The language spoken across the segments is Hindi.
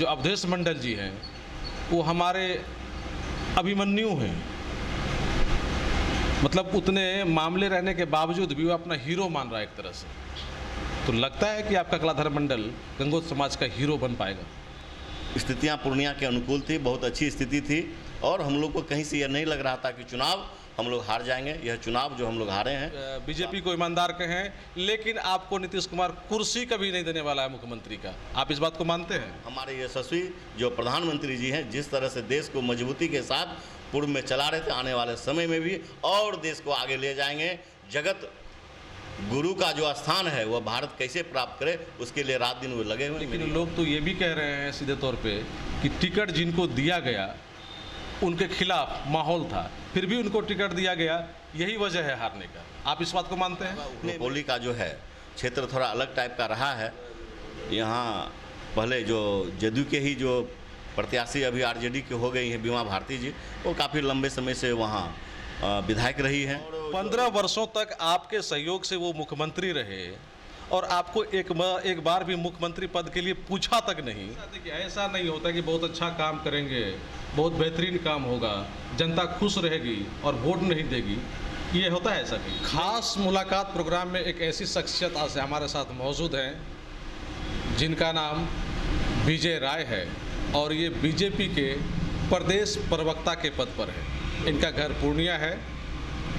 जो अवधेश मंडल जी हैं वो हमारे अभिमन्यु हैं, मतलब उतने मामले रहने के बावजूद भी वो अपना हीरो मान रहा है एक तरह से। तो लगता है कि आपका कलाधर मंडल गंगोत समाज का हीरो बन पाएगा? स्थितियां पूर्णिया के अनुकूल थी, बहुत अच्छी स्थिति थी और हम लोग को कहीं से यह नहीं लग रहा था कि चुनाव हम लोग हार जाएंगे। यह चुनाव जो हम लोग हारे हैं, बीजेपी को ईमानदार कहें, लेकिन आपको नीतीश कुमार कुर्सी कभी नहीं देने वाला है मुख्यमंत्री का, आप इस बात को मानते हैं? हमारे यशस्वी जो प्रधानमंत्री जी हैं, जिस तरह से देश को मजबूती के साथ पूर्व में चला रहे थे, आने वाले समय में भी और देश को आगे ले जाएंगे। जगत गुरु का जो स्थान है वह भारत कैसे प्राप्त करे, उसके लिए रात दिन वो लगे हुए। लेकिन लोग तो ये भी कह रहे हैं सीधे तौर पे कि टिकट जिनको दिया गया उनके खिलाफ माहौल था, फिर भी उनको टिकट दिया गया, यही वजह है हारने का। आप इस बात को मानते हैं? रुपौली का जो है क्षेत्र थोड़ा अलग टाइप का रहा है। यहाँ पहले जो जदयू के ही जो प्रत्याशी अभी आरजेडी के हो गई हैं बीमा भारती जी, वो काफ़ी लंबे समय से वहाँ विधायक रही हैं। 15 वर्षों तक आपके सहयोग से वो मुख्यमंत्री रहे और आपको एक बार भी मुख्यमंत्री पद के लिए पूछा तक नहीं। देखिए, ऐसा नहीं होता कि बहुत अच्छा काम करेंगे, बहुत बेहतरीन काम होगा, जनता खुश रहेगी और वोट नहीं देगी, ये होता है ऐसा नहीं। खास मुलाकात प्रोग्राम में एक ऐसी शख्सियत आज हमारे साथ मौजूद हैं जिनका नाम विजय राय है और ये बीजेपी के प्रदेश प्रवक्ता के पद पर है। इनका घर पूर्णिया है।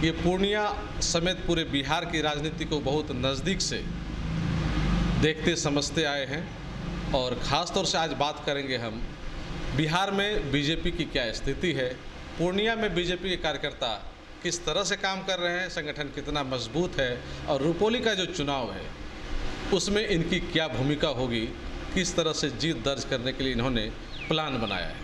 ये पूर्णिया समेत पूरे बिहार की राजनीति को बहुत नज़दीक से देखते समझते आए हैं और ख़ास तौर से आज बात करेंगे हम बिहार में बीजेपी की क्या स्थिति है, पूर्णिया में बीजेपी के कार्यकर्ता किस तरह से काम कर रहे हैं, संगठन कितना मजबूत है और रुपौली का जो चुनाव है उसमें इनकी क्या भूमिका होगी, किस तरह से जीत दर्ज करने के लिए इन्होंने प्लान बनाया है।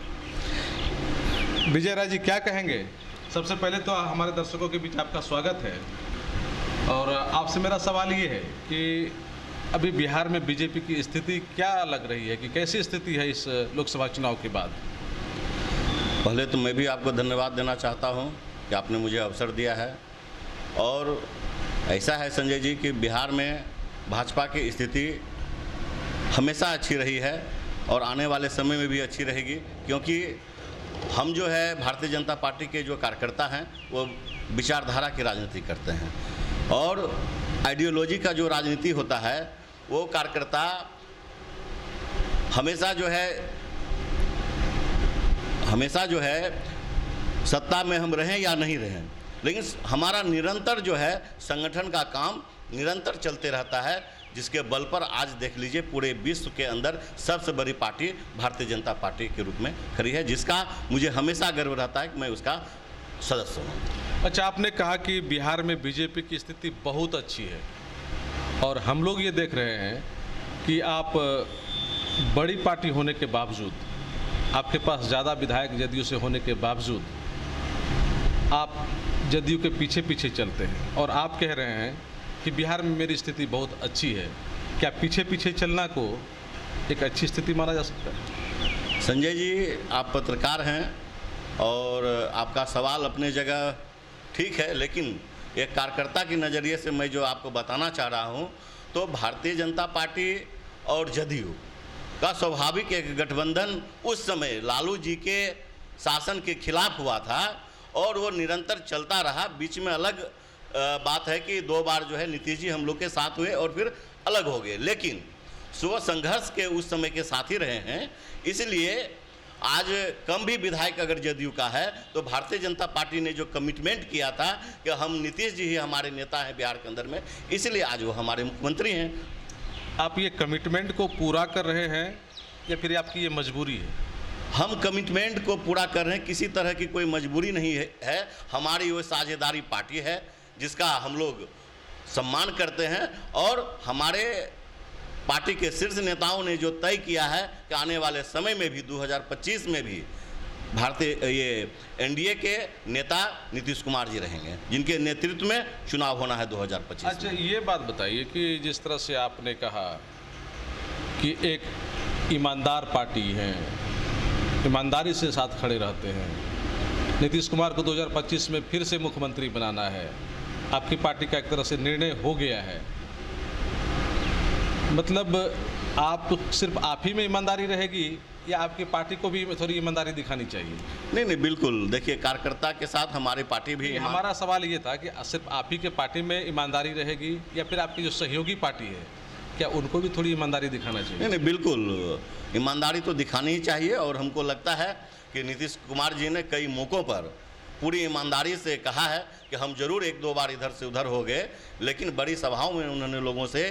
विजय राय जी, क्या कहेंगे? सबसे पहले तो हमारे दर्शकों के बीच आपका स्वागत है और आपसे मेरा सवाल ये है कि अभी बिहार में बीजेपी की स्थिति क्या लग रही है, कि कैसी स्थिति है इस लोकसभा चुनाव के बाद? पहले तो मैं भी आपको धन्यवाद देना चाहता हूं कि आपने मुझे अवसर दिया है। और ऐसा है संजय जी कि बिहार में भाजपा की स्थिति हमेशा अच्छी रही है और आने वाले समय में भी अच्छी रहेगी, क्योंकि हम जो है भारतीय जनता पार्टी के जो कार्यकर्ता हैं वो विचारधारा की राजनीति करते हैं और आइडियोलॉजी का जो राजनीति होता है वो कार्यकर्ता हमेशा जो है सत्ता में हम रहें या नहीं रहें, लेकिन हमारा निरंतर जो है संगठन का काम निरंतर चलते रहता है, जिसके बल पर आज देख लीजिए पूरे विश्व के अंदर सबसे बड़ी पार्टी भारतीय जनता पार्टी के रूप में खड़ी है, जिसका मुझे हमेशा गर्व रहता है कि मैं उसका सदस्य हूँ। अच्छा, आपने कहा कि बिहार में बीजेपी की स्थिति बहुत अच्छी है और हम लोग ये देख रहे हैं कि आप बड़ी पार्टी होने के बावजूद, आपके पास ज़्यादा विधायक जदयू से होने के बावजूद आप जदयू के पीछे पीछे चलते हैं और आप कह रहे हैं कि बिहार में मेरी स्थिति बहुत अच्छी है। क्या पीछे पीछे चलना को एक अच्छी स्थिति माना जा सकता है? संजय जी, आप पत्रकार हैं और आपका सवाल अपने जगह ठीक है, लेकिन एक कार्यकर्ता के नज़रिए से मैं जो आपको बताना चाह रहा हूं, तो भारतीय जनता पार्टी और जदयू का स्वाभाविक एक गठबंधन उस समय लालू जी के शासन के खिलाफ हुआ था और वो निरंतर चलता रहा। बीच में अलग बात है कि 2 बार जो है नीतीश जी हम लोग के साथ हुए और फिर अलग हो गए, लेकिन स्व संघर्ष के उस समय के साथी रहे हैं। इसलिए आज कम भी विधायक अगर जदयू का है तो भारतीय जनता पार्टी ने जो कमिटमेंट किया था कि हम नीतीश जी ही हमारे नेता हैं बिहार के अंदर में, इसलिए आज वो हमारे मुख्यमंत्री हैं। आप ये कमिटमेंट को पूरा कर रहे हैं या फिर आपकी ये मजबूरी है? हम कमिटमेंट को पूरा कर रहे हैं, किसी तरह की कोई मजबूरी नहीं है। हमारी वो साझेदारी पार्टी है जिसका हम लोग सम्मान करते हैं और हमारे पार्टी के शीर्ष नेताओं ने जो तय किया है कि आने वाले समय में भी 2025 में भी भारतीय एनडीए के नेता नीतीश कुमार जी रहेंगे, जिनके नेतृत्व में चुनाव होना है 2025। अच्छा, ये बात बताइए कि जिस तरह से आपने कहा कि एक ईमानदार पार्टी है, ईमानदारी से साथ खड़े रहते हैं, नीतीश कुमार को 2025 में फिर से मुख्यमंत्री बनाना है, आपकी पार्टी का एक तरह से निर्णय हो गया है, मतलब आप सिर्फ आप ही में ईमानदारी रहेगी या आपकी पार्टी को भी थोड़ी ईमानदारी दिखानी चाहिए? नहीं, बिल्कुल। देखिए, कार्यकर्ता के साथ हमारी पार्टी भी हमारा सवाल ये था कि सिर्फ आप ही के पार्टी में ईमानदारी रहेगी या फिर आपकी जो सहयोगी पार्टी है, क्या उनको भी थोड़ी ईमानदारी दिखाना चाहिए? नहीं, बिल्कुल ईमानदारी तो दिखानी ही चाहिए। और हमको लगता है कि नीतीश कुमार जी ने कई मौक़ों पर पूरी ईमानदारी से कहा है कि हम जरूर एक दो बार इधर से उधर हो गए, लेकिन बड़ी सभाओं में उन्होंने लोगों से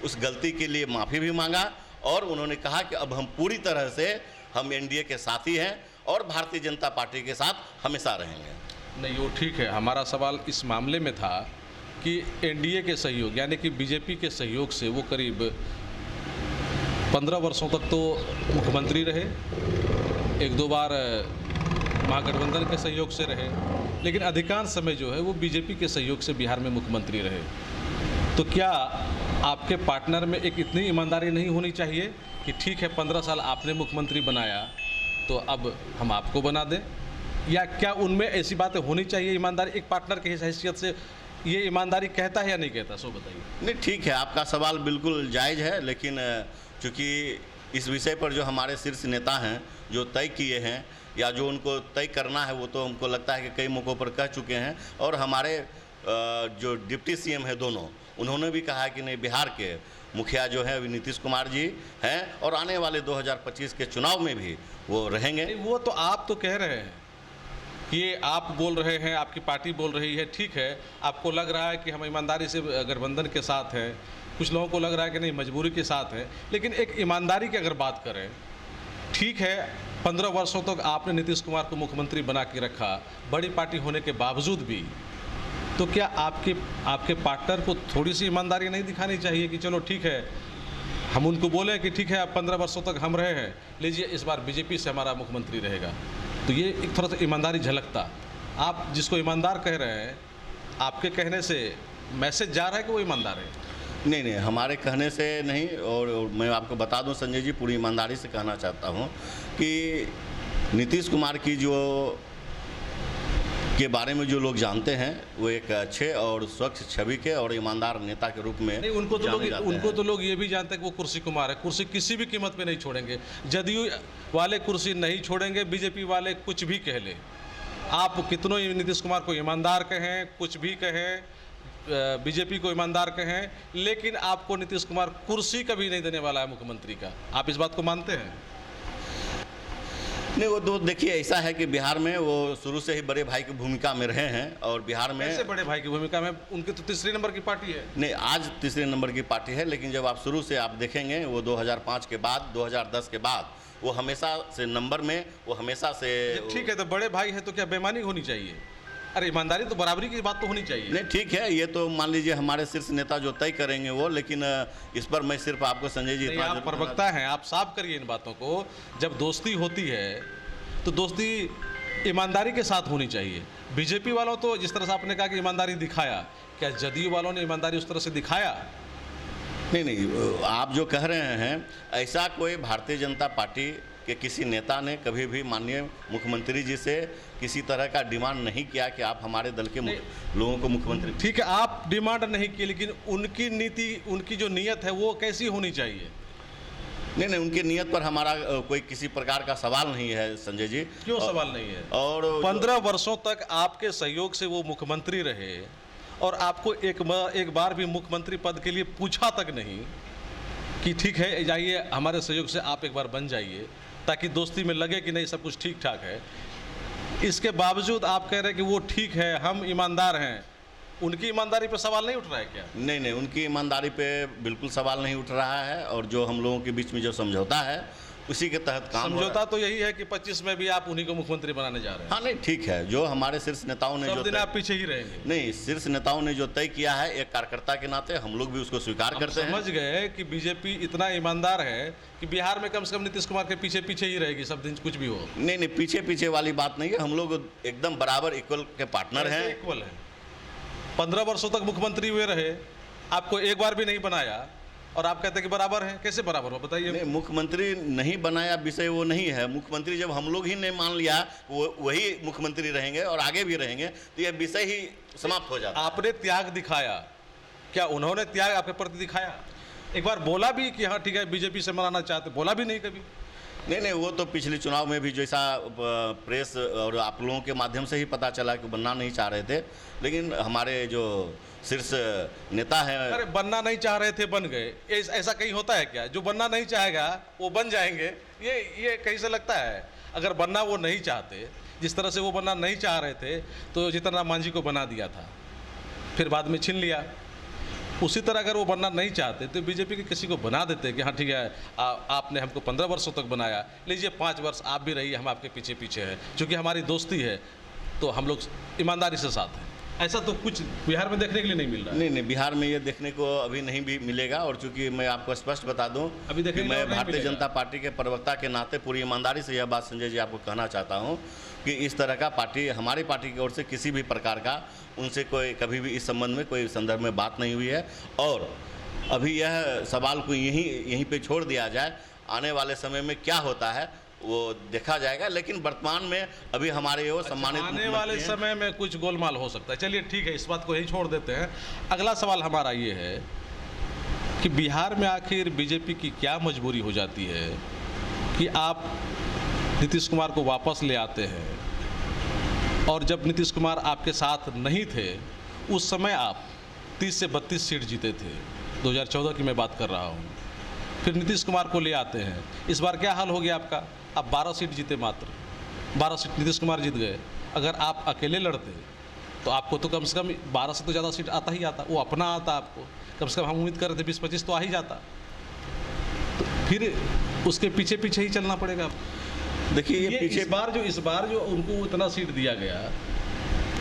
उस गलती के लिए माफ़ी भी मांगा और उन्होंने कहा कि अब हम पूरी तरह से हम एनडीए के साथी हैं और भारतीय जनता पार्टी के साथ हमेशा रहेंगे। नहीं, वो ठीक है। हमारा सवाल इस मामले में था कि एनडीए के सहयोग यानी कि बीजेपी के सहयोग से वो करीब 15 वर्षों तक तो मुख्यमंत्री रहे, एक दो बार महागठबंधन के सहयोग से रहे, लेकिन अधिकांश समय जो है वो बीजेपी के सहयोग से बिहार में मुख्यमंत्री रहे। तो क्या आपके पार्टनर में एक इतनी ईमानदारी नहीं होनी चाहिए कि ठीक है 15 साल आपने मुख्यमंत्री बनाया तो अब हम आपको बना दें? या क्या उनमें ऐसी बातें होनी चाहिए ईमानदारी एक पार्टनर की हैसियत से? ये ईमानदारी कहता है या नहीं कहता, सो बताइए। नहीं, ठीक है, आपका सवाल बिल्कुल जायज़ है, लेकिन चूँकि इस विषय पर जो हमारे शीर्ष नेता हैं जो तय किए हैं या जो उनको तय करना है वो तो हमको लगता है कि कई मौक़ों पर कह चुके हैं। और हमारे जो डिप्टी सीएम है दोनों, उन्होंने भी कहा कि नहीं, बिहार के मुखिया जो है नीतीश कुमार जी हैं और आने वाले 2025 के चुनाव में भी वो रहेंगे। वो तो आप तो कह रहे हैं कि ये आप बोल रहे हैं, आपकी पार्टी बोल रही है, ठीक है, आपको लग रहा है कि हम ईमानदारी से गठबंधन के साथ हैं, कुछ लोगों को लग रहा है कि नहीं मजबूरी के साथ है। लेकिन एक ईमानदारी की अगर बात करें, ठीक है 15 वर्षों तक आपने नीतीश कुमार को मुख्यमंत्री बना के रखा, बड़ी पार्टी होने के बावजूद भी, तो क्या आपके पार्टनर को थोड़ी सी ईमानदारी नहीं दिखानी चाहिए कि चलो ठीक है, हम उनको बोले कि ठीक है आप 15 वर्षों तक हम रहे हैं, लीजिए इस बार बीजेपी से हमारा मुख्यमंत्री रहेगा? तो ये एक थोड़ा सा ईमानदारी झलकता। आप जिसको ईमानदार कह रहे हैं, आपके कहने से मैसेज जा रहा है कि वो ईमानदार है? नहीं, हमारे कहने से नहीं। और मैं आपको बता दूं संजय जी, पूरी ईमानदारी से कहना चाहता हूं कि नीतीश कुमार की जो के बारे में जो लोग जानते हैं वो एक अच्छे और स्वच्छ छवि के और ईमानदार नेता के रूप में नहीं, उनको तो लोग ये भी जानते हैं कि वो कुर्सी कुमार है, कुर्सी किसी भी कीमत पे नहीं छोड़ेंगे। जदयू वाले कुर्सी नहीं छोड़ेंगे, बीजेपी वाले कुछ भी कह ले, आप कितनों नीतीश कुमार को ईमानदार कहें, कुछ भी कहें, बीजेपी को ईमानदार कहें, लेकिन आपको नीतीश कुमार कुर्सी कभी नहीं देने वाला है मुख्यमंत्री का। आप इस बात को मानते हैं? नहीं, वो तो देखिए ऐसा है कि बिहार में वो शुरू से ही बड़े भाई की भूमिका में रहे हैं और बिहार में कैसे बड़े भाई की भूमिका में? उनकी तो तीसरे नंबर की पार्टी है। नहीं, आज तीसरे नंबर की पार्टी है, लेकिन जब आप शुरू से आप देखेंगे वो 2005 के बाद 2010 के बाद वो हमेशा से नंबर में, वो हमेशा से। ठीक है, तो बड़े भाई है तो क्या बेईमानी होनी चाहिए? अरे ईमानदारी तो बराबरी की बात तो होनी चाहिए। नहीं, ठीक है, ये तो मान लीजिए हमारे शीर्ष नेता जो तय करेंगे वो, लेकिन इस पर मैं सिर्फ आपको संजय जी, आप प्रवक्ता हैं, आप साफ करिए इन बातों को। जब दोस्ती होती है तो दोस्ती ईमानदारी के साथ होनी चाहिए। बीजेपी वालों तो जिस तरह से आपने कहा कि ईमानदारी दिखाया, क्या जदयू वालों ने ईमानदारी उस तरह से दिखाया? नहीं, आप जो कह रहे हैं ऐसा कोई भारतीय जनता पार्टी के किसी नेता ने कभी भी माननीय मुख्यमंत्री जी से किसी तरह का डिमांड नहीं किया कि आप हमारे दल के लोगों को मुख्यमंत्री। ठीक है, आप डिमांड नहीं की, लेकिन उनकी नीति, उनकी जो नीयत है वो कैसी होनी चाहिए? नहीं, उनकी नीयत पर हमारा कोई किसी प्रकार का सवाल नहीं है संजय जी। क्यों सवाल नहीं है? और 15 वर्षों तक आपके सहयोग से वो मुख्यमंत्री रहे और आपको एक बार भी मुख्यमंत्री पद के लिए पूछा तक नहीं कि ठीक है जाइए हमारे सहयोग से आप एक बार बन जाइए, ताकि दोस्ती में लगे कि नहीं सब कुछ ठीक ठाक है। इसके बावजूद आप कह रहे हैं कि वो ठीक है, हम ईमानदार हैं। उनकी ईमानदारी पर सवाल नहीं उठ रहा है क्या? नहीं, उनकी ईमानदारी पे बिल्कुल सवाल नहीं उठ रहा है। और जो हम लोगों के बीच में जो समझौता है उसी के तहत काम। समझौता तो यही है कि 25 में भी आप उन्हीं को मुख्यमंत्री बनाने जा रहे हैं। हाँ, नहीं, ठीक है, जो हमारे शीर्ष नेताओं ने, सब दिन आप पीछे ही रहेंगे? नहीं, शीर्ष नेताओं ने जो तय किया है, एक कार्यकर्ता के नाते हम लोग भी उसको स्वीकार करते हैं। समझ गए कि बीजेपी इतना ईमानदार है कि बिहार में कम से कम नीतीश कुमार के पीछे पीछे ही रहेगी सब दिन, कुछ भी हो। नहीं, पीछे वाली बात नहीं है, हम लोग एकदम बराबर इक्वल के पार्टनर हैं। इक्वल है। 15 वर्षों तक मुख्यमंत्री हुए रहे, आपको एक बार भी नहीं बनाया और आप कहते हैं कि बराबर है। कैसे बराबर हो बताइए? नहीं, मुख्यमंत्री नहीं बनाया विषय वो नहीं है। मुख्यमंत्री जब हम लोग ही नहीं मान लिया वो वही मुख्यमंत्री रहेंगे और आगे भी रहेंगे, तो यह विषय ही समाप्त हो जाता है। आपने त्याग दिखाया, क्या उन्होंने त्याग आपके प्रति दिखाया? एक बार बोला भी कि हाँ ठीक है बीजेपी से मनाना चाहते, बोला भी नहीं कभी। नहीं, वो तो पिछले चुनाव में भी जैसा प्रेस और आप लोगों के माध्यम से ही पता चला कि बनना नहीं चाह रहे थे, लेकिन हमारे जो शीर्ष नेता हैं। अरे बनना नहीं चाह रहे थे, बन गए। ऐसा कहीं होता है क्या? जो बनना नहीं चाहेगा वो बन जाएंगे, ये कहीं से लगता है? अगर बनना वो नहीं चाहते, जिस तरह से वो बनना नहीं चाह रहे थे, तो जीतन राम मांझी को बना दिया था, फिर बाद में छीन लिया। उसी तरह अगर वो बनना नहीं चाहते तो बीजेपी के किसी को बना देते कि हाँ ठीक है, आपने हमको 15 वर्षों तक बनाया, लीजिए 5 वर्ष आप भी रहिए, हम आपके पीछे पीछे हैं। क्योंकि हमारी दोस्ती है तो हम लोग ईमानदारी से साथ हैं। ऐसा तो कुछ बिहार में देखने के लिए नहीं मिल रहा है। नहीं, बिहार में ये देखने को अभी नहीं भी मिलेगा। और चूंकि मैं आपको स्पष्ट बता दूं अभी कि मैं भारतीय जनता पार्टी के प्रवक्ता के नाते पूरी ईमानदारी से यह बात संजय जी आपको कहना चाहता हूं कि इस तरह का हमारी पार्टी की ओर से किसी भी प्रकार का उनसे कोई कभी भी इस संबंध में कोई संदर्भ में बात नहीं हुई है। और अभी यह सवाल को यहीं पे छोड़ दिया जाए, आने वाले समय में क्या होता है वो देखा जाएगा। लेकिन वर्तमान में अभी हमारे वो सम्मानित आने वाले समय में कुछ गोलमाल हो सकता है। चलिए ठीक है, इस बात को यही छोड़ देते हैं। अगला सवाल हमारा ये है कि बिहार में आखिर बीजेपी की क्या मजबूरी हो जाती है कि आप नीतीश कुमार को वापस ले आते हैं, और जब नीतीश कुमार आपके साथ नहीं थे उस समय आप 30 से 32 सीट जीते थे। 2014 की मैं बात कर रहा हूँ। फिर नीतीश कुमार को ले आते हैं, इस बार क्या हाल हो गया आपका? आप 12 सीट जीते, मात्र 12 सीट नीतीश कुमार जीत गए। अगर आप अकेले लड़ते तो आपको तो कम से कम 12 से तो ज़्यादा सीट आता ही आता, वो अपना आता आपको। कम से कम हम उम्मीद कर रहे थे 20-25 तो आ ही जाता। तो फिर उसके पीछे पीछे ही चलना पड़ेगा आपको। देखिए ये पीछे इस बार जो उनको इतना सीट दिया गया,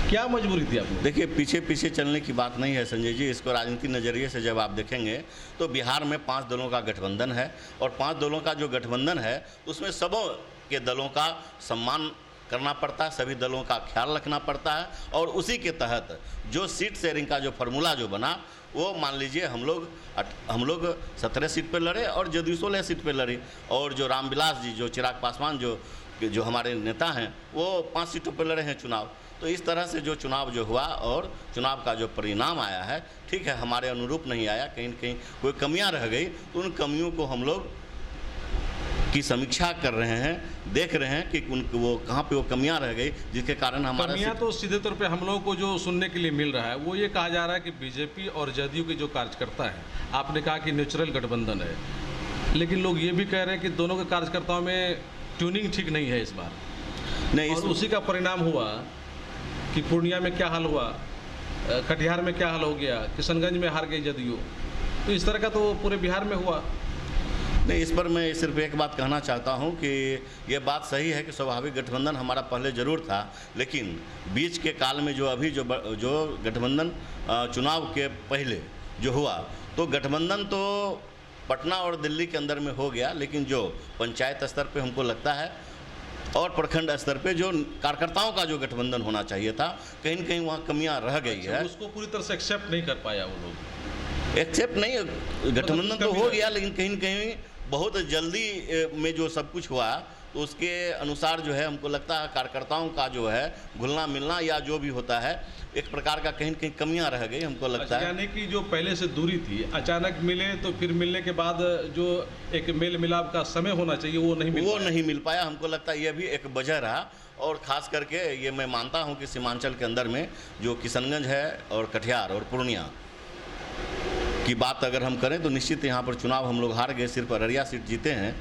क्या मजबूरी थी आपको? देखिए पीछे चलने की बात नहीं है संजय जी। इसको राजनीतिक नज़रिए से जब आप देखेंगे तो बिहार में 5 दलों का गठबंधन है, और 5 दलों का जो गठबंधन है उसमें सबों के दलों का सम्मान करना पड़ता है, सभी दलों का ख्याल रखना पड़ता है। और उसी के तहत जो सीट शेयरिंग का जो फार्मूला जो बना, वो मान लीजिए हम लोग 17 सीट पर लड़े और जदयू 16 सीट पर लड़ी, और जो रामविलास जी, जो चिराग पासवान जो हमारे नेता हैं, वो 5 सीटों पर लड़े हैं चुनाव। तो इस तरह से जो चुनाव जो हुआ और चुनाव का जो परिणाम आया है, ठीक है, हमारे अनुरूप नहीं आया, कहीं न कहीं कोई कमियां रह गई। तो उन कमियों को हम लोग की समीक्षा कर रहे हैं, देख रहे हैं कि वो कहाँ पे वो कमियां रह गई जिसके कारण हमारा कमियां तो सीधे तौर पे हम लोगों को जो सुनने के लिए मिल रहा है वो ये कहा जा रहा है कि बीजेपी और जदयू के जो कार्यकर्ता हैं, आपने कहा कि नेचुरल गठबंधन है, लेकिन लोग ये भी कह रहे हैं कि दोनों के कार्यकर्ताओं में ट्यूनिंग ठीक नहीं है इस बार। नहीं, और उसी का परिणाम हुआ कि पूर्णिया में क्या हाल हुआ, कटिहार में क्या हाल हो गया, किशनगंज में हार गई जदयू। तो इस तरह का तो पूरे बिहार में हुआ। नहीं, इस पर मैं सिर्फ एक बात कहना चाहता हूं कि ये बात सही है कि स्वाभाविक गठबंधन हमारा पहले ज़रूर था, लेकिन बीच के काल में जो अभी जो गठबंधन चुनाव के पहले जो हुआ, तो गठबंधन तो पटना और दिल्ली के अंदर में हो गया, लेकिन जो पंचायत स्तर पे हमको लगता है और प्रखंड स्तर पे जो कार्यकर्ताओं का जो गठबंधन होना चाहिए था, कहीं न कहीं वहाँ कमियाँ रह गई है। उसको पूरी तरह से एक्सेप्ट नहीं कर पाया वो लोग। एक्सेप्ट नहीं, गठबंधन तो हो गया, लेकिन कहीं न कहीं बहुत जल्दी में जो सब कुछ हुआ, तो उसके अनुसार जो है हमको लगता है कार्यकर्ताओं का जो है घुलना मिलना या जो भी होता है, एक प्रकार का कहीं न कहीं कमियां रह गई हमको लगता है। यानी कि जो पहले से दूरी थी, अचानक मिले तो फिर मिलने के बाद जो एक मेल मिलाप का समय होना चाहिए वो नहीं मिल पाया। हमको लगता है यह भी एक वजह रहा। और ख़ास करके ये मैं मानता हूँ कि सीमांचल के अंदर में जो किशनगंज है और कटिहार और पूर्णिया की बात अगर हम करें तो निश्चित यहाँ पर चुनाव हम लोग हार गए, सिर्फ अररिया सीट जीते हैं।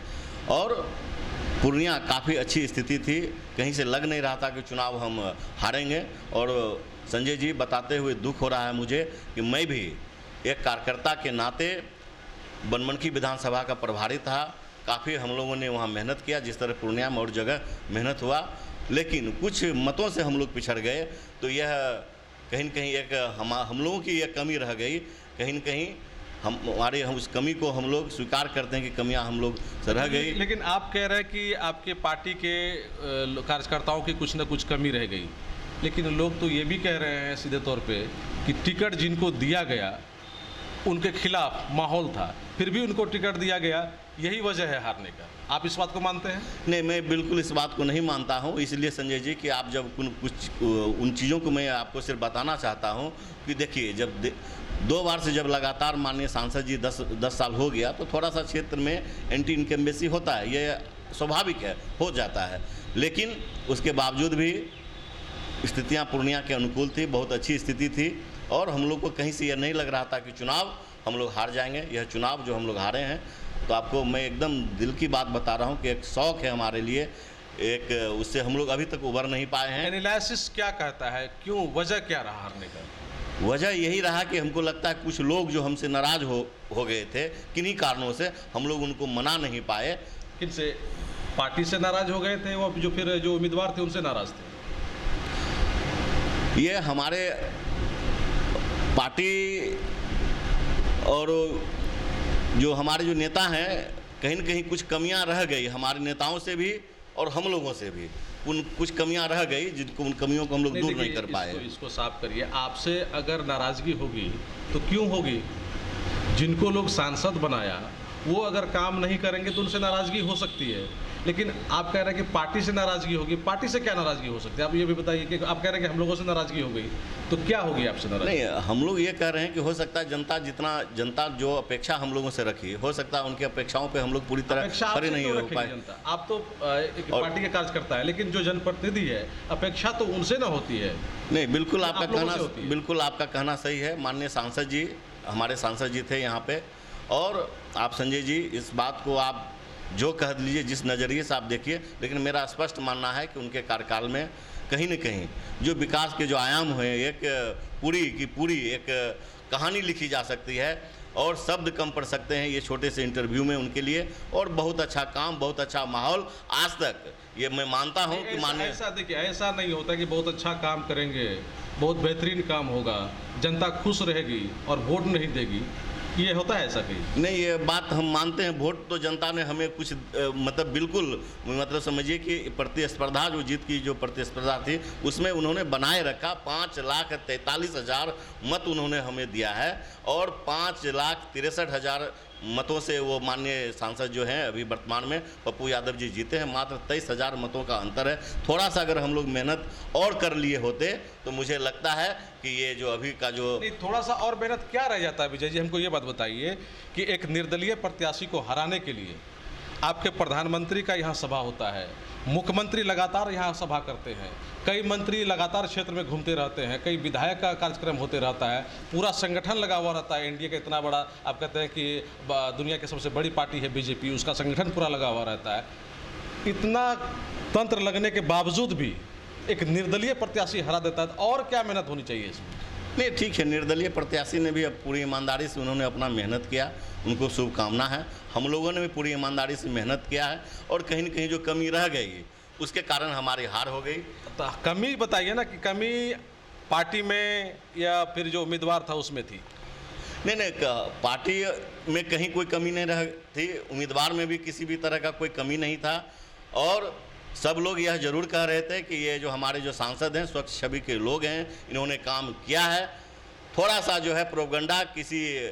और पूर्णिया काफ़ी अच्छी स्थिति थी, कहीं से लग नहीं रहा था कि चुनाव हम हारेंगे। और संजय जी, बताते हुए दुख हो रहा है मुझे कि मैं भी एक कार्यकर्ता के नाते बनमनखी विधानसभा का प्रभारी था। काफ़ी हम लोगों ने वहाँ मेहनत किया, जिस तरह पूर्णिया में और जगह मेहनत हुआ, लेकिन कुछ मतों से हम लोग पिछड़ गए। तो यह कहीं न कहीं एक हम लोगों की यह कमी रह गई। कहीं न कहीं हम उस कमी को हम लोग स्वीकार करते हैं कि कमियां हम लोग से रह गई। लेकिन आप कह रहे हैं कि आपके पार्टी के कार्यकर्ताओं की कुछ न कुछ कमी रह गई, लेकिन लोग तो ये भी कह रहे हैं सीधे तौर पे कि टिकट जिनको दिया गया उनके खिलाफ माहौल था, फिर भी उनको टिकट दिया गया, यही वजह है हारने का। आप इस बात को मानते हैं? नहीं, मैं बिल्कुल इस बात को नहीं मानता हूं। इसलिए संजय जी कि आप जब कुछ उन चीज़ों को मैं आपको सिर्फ बताना चाहता हूं कि देखिए, जब 2 बार से जब लगातार माननीय सांसद जी 10 साल हो गया, तो थोड़ा सा क्षेत्र में एंटी इनकम्बेंसी होता है। ये स्वाभाविक है, हो जाता है। लेकिन उसके बावजूद भी स्थितियां पूर्णिया के अनुकूल थी, बहुत अच्छी स्थिति थी और हम लोग को कहीं से यह नहीं लग रहा था कि चुनाव हम लोग हार जाएंगे। यह चुनाव जो हम लोग हारे हैं, तो आपको मैं एकदम दिल की बात बता रहा हूं कि एक शौक है हमारे लिए, एक उससे हम लोग अभी तक उबर नहीं पाए हैं। एनालिसिस क्या कहता है, क्यों, वजह क्या रहा हारने का? वजह यही रहा कि हमको लगता है कुछ लोग जो हमसे नाराज़ हो गए थे, किन्हीं कारणों से हम लोग उनको मना नहीं पाए। किनसे? पार्टी से नाराज हो गए थे, वो जो फिर जो उम्मीदवार थे उनसे नाराज थे? ये हमारे पार्टी और जो हमारे जो नेता हैं, कहीं न कहीं कुछ कमियां रह गई हमारे नेताओं से भी और हम लोगों से भी, उन कुछ कमियां रह गई जिनको उन कमियों को हम लोग दूर नहीं कर पाए। इसको साफ करिए। आपसे अगर नाराज़गी होगी तो क्यों होगी? जिनको लोग सांसद बनाया वो अगर काम नहीं करेंगे तो उनसे नाराज़गी हो सकती है, लेकिन आप कह रहे हैं कि पार्टी से नाराज़गी होगी। पार्टी से क्या नाराज़गी हो सकती है? आप ये भी बताइए कि आप कह रहे हैं कि हम लोगों से नाराज़गी हो गई, तो क्या होगी आपसे नाराज़गी? नहीं, हम लोग ये कह रहे हैं कि हो सकता है जनता जो अपेक्षा हम लोगों से रखी, हो सकता है उनकी अपेक्षाओं पे हम लोग पूरी तरह खरे नहीं हो पाए। आप तो एक पार्टी के कार्यकर्ता है, लेकिन जो जनप्रतिनिधि है अपेक्षा तो उनसे ना होती है। नहीं, बिल्कुल आपका कहना सही है। माननीय सांसद जी, हमारे सांसद जी थे यहाँ पे, और आप संजय जी इस बात को आप जो कह लीजिए, जिस नज़रिए से आप देखिए, लेकिन मेरा स्पष्ट मानना है कि उनके कार्यकाल में कहीं न कहीं जो विकास के जो आयाम हुए, एक पूरी की पूरी एक कहानी लिखी जा सकती है और शब्द कम पड़ सकते हैं ये छोटे से इंटरव्यू में उनके लिए। और बहुत अच्छा काम, बहुत अच्छा माहौल आज तक, ये मैं मानता हूँ कि माननीय, ऐसा देखिए, ऐसा नहीं होता कि बहुत अच्छा काम करेंगे, बहुत बेहतरीन काम होगा, जनता खुश रहेगी और वोट नहीं देगी, ये होता है ऐसा कहीं? नहीं, ये बात हम मानते हैं। वोट तो जनता ने हमें कुछ मतलब बिल्कुल, मतलब समझिए कि प्रतिस्पर्धा, जो जीत की जो प्रतिस्पर्धा थी उसमें उन्होंने बनाए रखा। 5,43,000 मत उन्होंने हमें दिया है और 5,63,000 मतों से वो माननीय सांसद जो हैं अभी वर्तमान में पप्पू यादव जी जीते हैं। मात्र 23,000 मतों का अंतर है। थोड़ा सा अगर हम लोग मेहनत और कर लिए होते तो मुझे लगता है कि ये जो अभी का जो नहीं, थोड़ा सा और मेहनत क्या रह जाता है विजय जी? हमको ये बात बताइए कि एक निर्दलीय प्रत्याशी को हराने के लिए आपके प्रधानमंत्री का यहाँ सभा होता है, मुख्यमंत्री लगातार यहाँ सभा करते हैं, कई मंत्री लगातार क्षेत्र में घूमते रहते हैं, कई विधायक का कार्यक्रम होते रहता है, पूरा संगठन लगा हुआ रहता है। एनडीए का इतना बड़ा, आप कहते हैं कि दुनिया की सबसे बड़ी पार्टी है बीजेपी, उसका संगठन पूरा लगा हुआ रहता है। इतना तंत्र लगने के बावजूद भी एक निर्दलीय प्रत्याशी हरा देता है, और क्या मेहनत होनी चाहिए इसमें? नहीं, ठीक है, निर्दलीय प्रत्याशी ने भी अब पूरी ईमानदारी से उन्होंने अपना मेहनत किया, उनको शुभकामना है। हम लोगों ने भी पूरी ईमानदारी से मेहनत किया है और कहीं न कहीं जो कमी रह गई उसके कारण हमारी हार हो गई। तो कमी बताइए ना, कि कमी पार्टी में या फिर जो उम्मीदवार था उसमें थी? नहीं, पार्टी में कहीं कोई कमी नहीं रह थी, उम्मीदवार में भी किसी भी तरह का कोई कमी नहीं था। और सब लोग यह जरूर कह रहे थे कि ये जो हमारे जो सांसद हैं स्वच्छ छवि के लोग हैं, इन्होंने काम किया है। थोड़ा सा जो है प्रोपगंडा किसी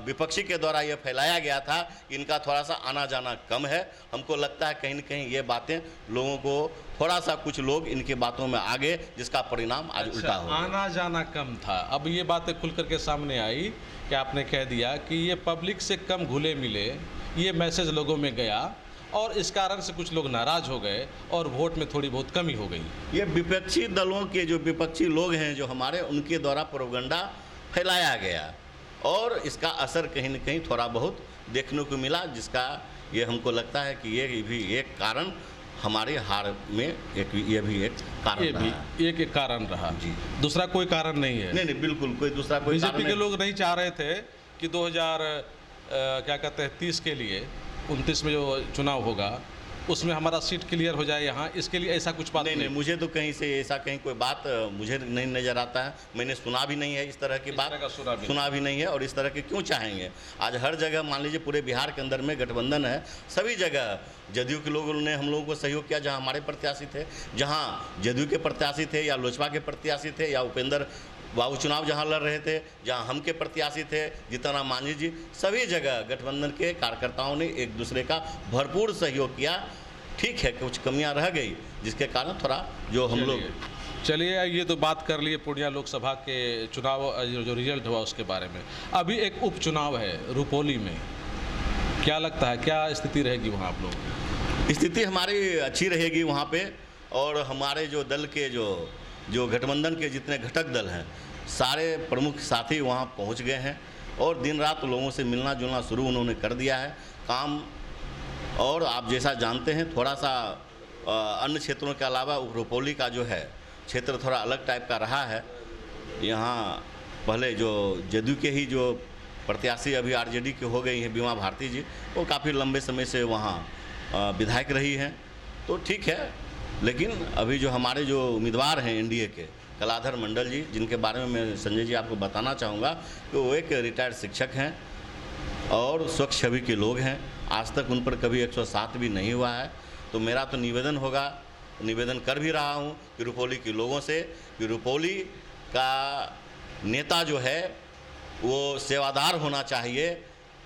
विपक्षी के द्वारा यह फैलाया गया था, इनका थोड़ा सा आना जाना कम है। हमको लगता है कहीं न कहीं ये बातें लोगों को, थोड़ा सा कुछ लोग इनकी बातों में आ गए, जिसका परिणाम आज उल्टा हो गया। आना जाना कम था। अब ये बातें खुल करके सामने आई कि आपने कह दिया कि ये पब्लिक से कम घुले मिले, ये मैसेज लोगों में गया और इस कारण से कुछ लोग नाराज हो गए और वोट में थोड़ी बहुत कमी हो गई। ये विपक्षी दलों के जो विपक्षी लोग हैं जो हमारे, उनके द्वारा प्रोपगंडा फैलाया गया और इसका असर कहीं न कहीं थोड़ा बहुत देखने को मिला, जिसका ये हमको लगता है कि ये भी एक कारण हमारे हार में ये भी एक कारण रहा। एक कारण रहा जी, दूसरा कोई कारण नहीं है। नहीं, बिल्कुल कोई दूसरा कोई कारण बीजेपी के लोग नहीं चाह रहे थे कि 2030 के लिए 29 में जो चुनाव होगा उसमें हमारा सीट क्लियर हो जाए यहाँ, इसके लिए ऐसा कुछ बात नहीं, मुझे तो कहीं से ऐसा कहीं कोई बात मुझे नहीं नज़र आता है। मैंने सुना भी नहीं है इस तरह की बात, सुना भी नहीं है। और इस तरह के क्यों चाहेंगे? आज हर जगह मान लीजिए पूरे बिहार के अंदर में गठबंधन है, सभी जगह जदयू के लोगों ने हम लोगों को सहयोग किया। जहाँ हमारे प्रत्याशी थे, जहाँ जदयू के प्रत्याशी थे या लोजपा के प्रत्याशी थे या उपेंद्र बाबू चुनाव जहाँ लड़ रहे थे, जहाँ हम के प्रत्याशी थे जीतन राम मांझी जी, सभी जगह गठबंधन के कार्यकर्ताओं ने एक दूसरे का भरपूर सहयोग किया। ठीक है, कुछ कमियां रह गई जिसके कारण थोड़ा जो हम लोग, चलिए ये तो बात कर लिए पूर्णिया लोकसभा के चुनाव जो रिजल्ट हुआ उसके बारे में। अभी एक उपचुनाव है रुपौली में, क्या लगता है क्या स्थिति रहेगी वहाँ आप लोग? स्थिति हमारी अच्छी रहेगी वहाँ पे, और हमारे जो दल के जो गठबंधन के जितने घटक दल हैं सारे प्रमुख साथी वहाँ पहुँच गए हैं और दिन रात लोगों से मिलना जुलना शुरू उन्होंने कर दिया है काम। और आप जैसा जानते हैं थोड़ा सा अन्य क्षेत्रों के अलावा रुपौली का जो है क्षेत्र थोड़ा अलग टाइप का रहा है। यहाँ पहले जो जदयू के ही जो प्रत्याशी अभी आरजेडी के हो गई हैं बीमा भारती जी, वो काफ़ी लंबे समय से वहाँ विधायक रही हैं, तो ठीक है। लेकिन अभी जो हमारे जो उम्मीदवार हैं एनडीए के कलाधर मंडल जी, जिनके बारे में मैं संजय जी आपको बताना चाहूँगा कि वो एक रिटायर्ड शिक्षक हैं और स्वच्छ छवि के लोग हैं। आज तक उन पर कभी 107 भी नहीं हुआ है। तो मेरा तो निवेदन होगा, निवेदन कर भी रहा हूँ कि रुपौली के लोगों से कि रुपौली का नेता जो है वो सेवादार होना चाहिए,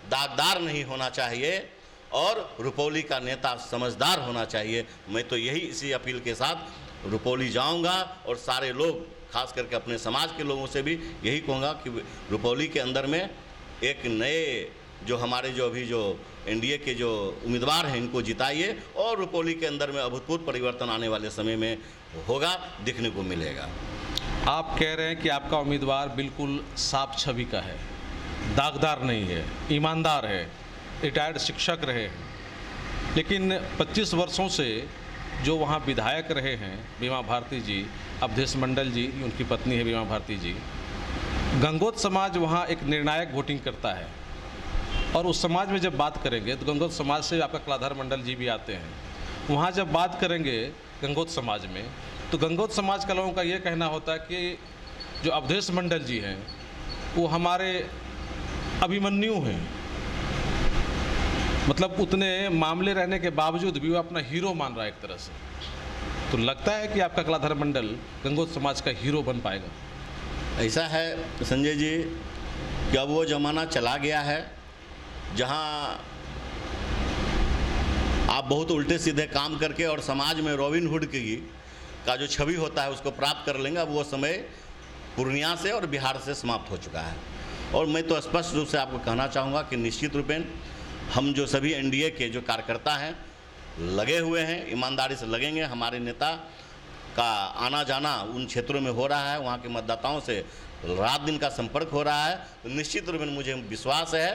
दागदार नहीं होना चाहिए, और रुपौली का नेता समझदार होना चाहिए। मैं तो यही इसी अपील के साथ रुपौली जाऊंगा और सारे लोग खास करके अपने समाज के लोगों से भी यही कहूँगा कि रुपौली के अंदर में एक नए जो हमारे जो अभी जो एनडीए के जो उम्मीदवार हैं इनको जिताइए और रुपौली के अंदर में अभूतपूर्व परिवर्तन आने वाले समय में होगा, दिखने को मिलेगा। आप कह रहे हैं कि आपका उम्मीदवार बिल्कुल साफ छवि का है, दागदार नहीं है, ईमानदार है, रिटायर्ड शिक्षक रहे हैं, लेकिन 25 वर्षों से जो वहाँ विधायक रहे हैं बीमा भारती जी, अवधेश मंडल जी, उनकी पत्नी है बीमा भारती जी, गंगोत समाज वहाँ एक निर्णायक वोटिंग करता है। और उस समाज में जब बात करेंगे तो गंगोत समाज से आपका कलाधर मंडल जी भी आते हैं। वहाँ जब बात करेंगे गंगोत समाज में, तो गंगोत समाज के लोगों का ये कहना होता है कि जो अवधेश मंडल जी हैं वो हमारे अभिमन्यु हैं, मतलब उतने मामले रहने के बावजूद भी वो अपना हीरो मान रहा है एक तरह से। तो लगता है कि आपका कलाधर मंडल गंगोत समाज का हीरो बन पाएगा। ऐसा है संजय जी कि अब वो ज़माना चला गया है जहाँ आप बहुत उल्टे सीधे काम करके और समाज में रॉबिन हुड की का जो छवि होता है उसको प्राप्त कर लेंगे। अब वो समय पूर्णिया से और बिहार से समाप्त हो चुका है। और मैं तो स्पष्ट रूप से आपको कहना चाहूँगा कि निश्चित रूपेण हम जो सभी एनडीए के जो कार्यकर्ता हैं लगे हुए हैं, ईमानदारी से लगेंगे। हमारे नेता का आना जाना उन क्षेत्रों में हो रहा है, वहाँ के मतदाताओं से रात दिन का संपर्क हो रहा है। तो निश्चित रूप में मुझे विश्वास है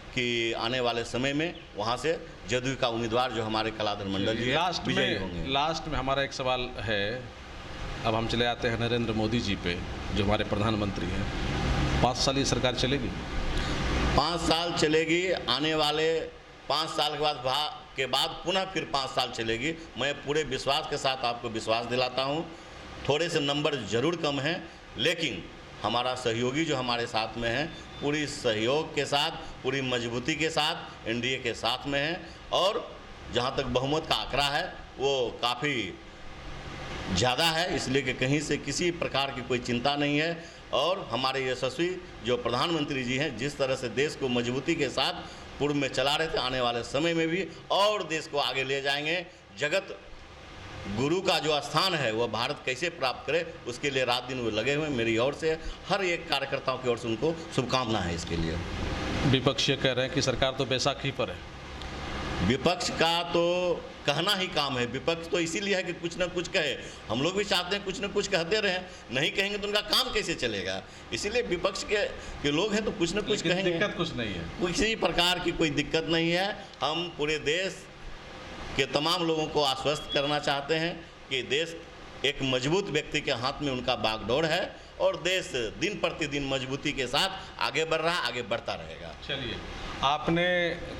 कि आने वाले समय में वहाँ से जदयू का उम्मीदवार जो हमारे कलाधर मंडल जी विजयी होंगे। लास्ट में हमारा एक सवाल है, अब हम चले आते हैं नरेंद्र मोदी जी पे जो हमारे प्रधानमंत्री हैं। 5 साल ये सरकार चलेगी? 5 साल चलेगी। आने वाले 5 साल के बाद पुनः फिर 5 साल चलेगी। मैं पूरे विश्वास के साथ आपको विश्वास दिलाता हूँ। थोड़े से नंबर ज़रूर कम हैं, लेकिन हमारा सहयोगी जो हमारे साथ में है पूरी सहयोग के साथ, पूरी मजबूती के साथ एनडीए के साथ में है। और जहाँ तक बहुमत का आंकड़ा है वो काफ़ी ज़्यादा है, इसलिए कि कहीं से किसी प्रकार की कोई चिंता नहीं है। और हमारे यशस्वी जो प्रधानमंत्री जी हैं जिस तरह से देश को मजबूती के साथ पूर्व में चला रहे थे, आने वाले समय में भी और देश को आगे ले जाएंगे। जगत गुरु का जो स्थान है वह भारत कैसे प्राप्त करे उसके लिए रात दिन वो लगे हुए। मेरी ओर से हर एक कार्यकर्ताओं की ओर से उनको शुभकामना है इसके लिए। विपक्ष ये कह रहे हैं कि सरकार तो बैसाखी पर है। विपक्ष का तो कहना ही काम है। विपक्ष तो इसीलिए है कि कुछ ना कुछ कहे। हम लोग भी चाहते हैं कुछ ना कुछ कहते रहें, नहीं कहेंगे तो उनका काम कैसे चलेगा। इसीलिए विपक्ष के लोग हैं तो कुछ ना कुछ कहेंगे। दिक्कत कुछ नहीं है, किसी प्रकार की कोई दिक्कत नहीं है। हम पूरे देश के तमाम लोगों को आश्वस्त करना चाहते हैं कि देश एक मजबूत व्यक्ति के हाथ में उनका बागडोर है और देश दिन प्रतिदिन मजबूती के साथ आगे बढ़ रहा है, आगे बढ़ता रहेगा। चलिए, आपने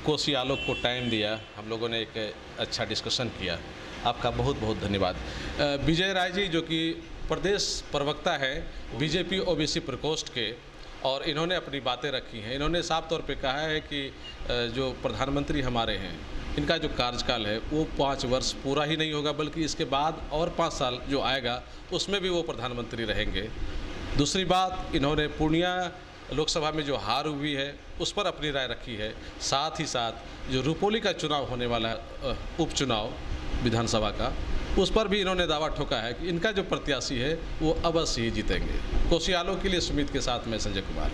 कोसी आलोक को टाइम दिया, हम लोगों ने एक अच्छा डिस्कशन किया, आपका बहुत बहुत धन्यवाद। विजय राय जी जो कि प्रदेश प्रवक्ता है बीजेपी ओबीसी प्रकोष्ठ के, और इन्होंने अपनी बातें रखी हैं। इन्होंने साफ तौर पे कहा है कि जो प्रधानमंत्री हमारे हैं इनका जो कार्यकाल है वो 5 वर्ष पूरा ही नहीं होगा, बल्कि इसके बाद और 5 साल जो आएगा उसमें भी वो प्रधानमंत्री रहेंगे। दूसरी बात, इन्होंने पूर्णिया लोकसभा में जो हार हुई है उस पर अपनी राय रखी है। साथ ही साथ जो रुपौली का चुनाव होने वाला है, उपचुनाव विधानसभा का, उस पर भी इन्होंने दावा ठोका है कि इनका जो प्रत्याशी है वो अवश्य ही जीतेंगे। कोसी आलोक के लिए सुमित के साथ मैं संजय कुमार।